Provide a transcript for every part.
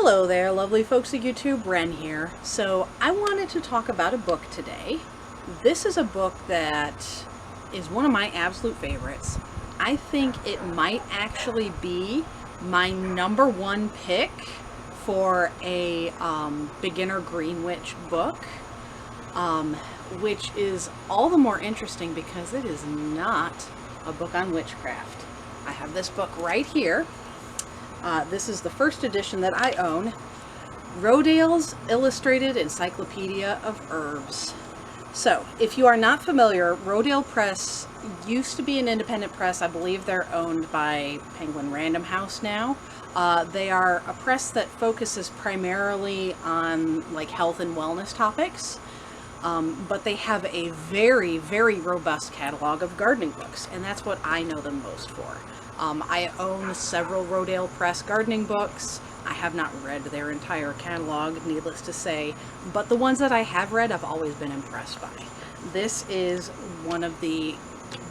Hello there, lovely folks of YouTube. Ren here. So I wanted to talk about a book today. This is a book that is one of my absolute favorites. I think it might actually be my #1 pick for a beginner Green Witch book, which is all the more interesting because it is not a book on witchcraft. I have this book right here. This is the first edition that I own, Rodale's Illustrated Encyclopedia of Herbs. So, if you are not familiar, Rodale Press used to be an independent press. I believe they're owned by Penguin Random House now. They are a press that focuses primarily on like health and wellness topics, but they have a very, very robust catalog of gardening books, and that's what I know them most for. I own several Rodale Press gardening books. I have not read their entire catalog, needless to say, but the ones that I have read I've always been impressed by. This is one of the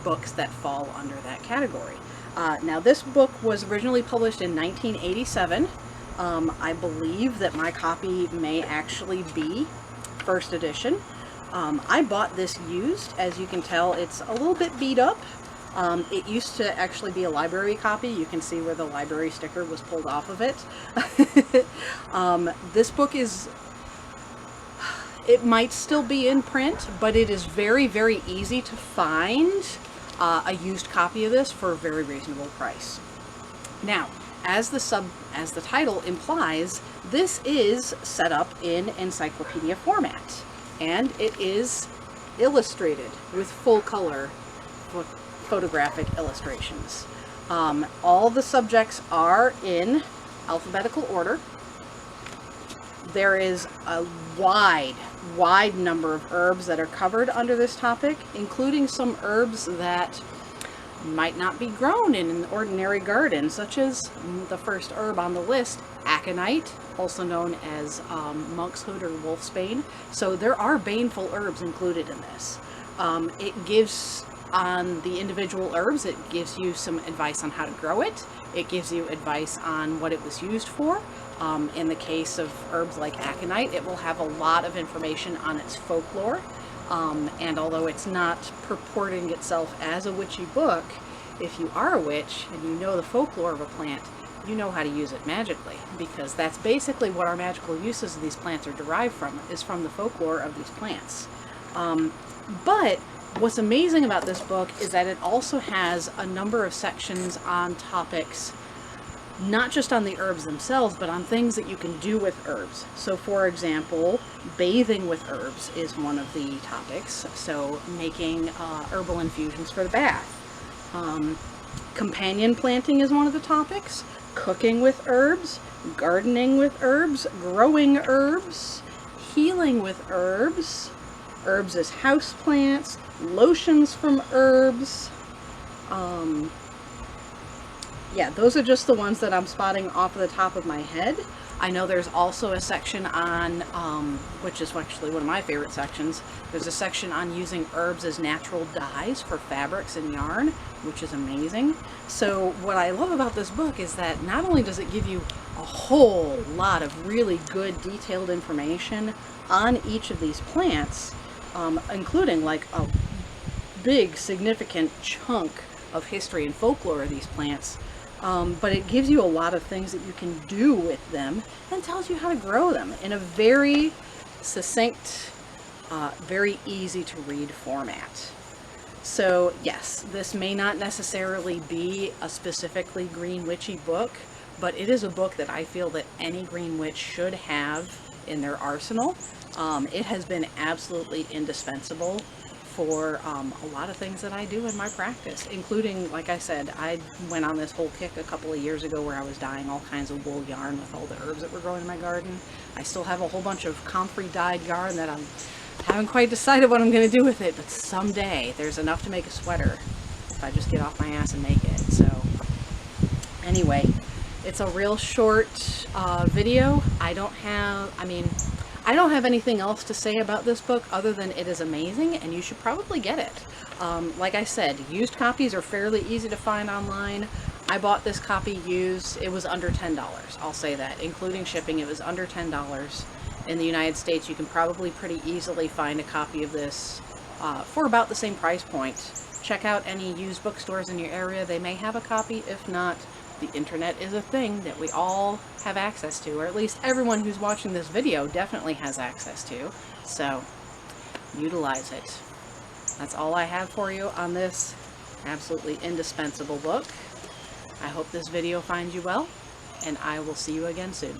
books that fall under that category. Now this book was originally published in 1987. I believe that my copy may actually be first edition. I bought this used. As you can tell, it's a little bit beat up. It used to actually be a library copy. You can see where the library sticker was pulled off of it. This book is, it might still be in print, but it is very, very easy to find a used copy of this for a very reasonable price. Now, as the title implies, this is set up in encyclopedia format, and it is illustrated with full color photographic illustrations. All the subjects are in alphabetical order. There is a wide number of herbs that are covered under this topic, including some herbs that might not be grown in an ordinary garden, such as the first herb on the list, aconite, also known as monk's hood or wolf's bane. So there are baneful herbs included in this. It gives, on the individual herbs, it gives you some advice on how to grow it. It gives you advice on what it was used for. In the case of herbs like aconite, it will have a lot of information on its folklore. And although it's not purporting itself as a witchy book, if you are a witch and you know the folklore of a plant, you know how to use it magically, because that's basically what our magical uses of these plants are derived from, is from the folklore of these plants. But what's amazing about this book is that it also has a number of sections on topics, not just on the herbs themselves, but on things that you can do with herbs. So for example, bathing with herbs is one of the topics. So making herbal infusions for the bath. Companion planting is one of the topics. Cooking with herbs, gardening with herbs, growing herbs, healing with herbs, herbs as houseplants, lotions from herbs. Yeah, those are just the ones that I'm spotting off of the top of my head. I know there's also a section on, which is actually one of my favorite sections, there's a section on using herbs as natural dyes for fabrics and yarn, which is amazing. So what I love about this book is that not only does it give you a whole lot of really good detailed information on each of these plants, including like a big significant chunk of history and folklore of these plants, but it gives you a lot of things that you can do with them and tells you how to grow them in a very succinct, very easy to read format. So yes, this may not necessarily be a specifically green witchy book, but it is a book that I feel that any green witch should have in their arsenal. It has been absolutely indispensable for a lot of things that I do in my practice, including, like I said, I went on this whole kick a couple of years ago where I was dyeing all kinds of wool yarn with all the herbs that were growing in my garden. I still have a whole bunch of comfrey dyed yarn that I haven't quite decided what I'm going to do with it, but someday there's enough to make a sweater if I just get off my ass and make it. So anyway, it's a real short video. I don't have anything else to say about this book other than it is amazing and you should probably get it. Like I said, used copies are fairly easy to find online. I bought this copy used. It was under $10. I'll say that. Including shipping, it was under $10. In the United States, you can probably pretty easily find a copy of this for about the same price point. Check out any used bookstores in your area. They may have a copy. If not, the internet is a thing that we all have access to, or at least everyone who's watching this video definitely has access to. So, utilize it. That's all I have for you on this absolutely indispensable book. I hope this video finds you well, and I will see you again soon.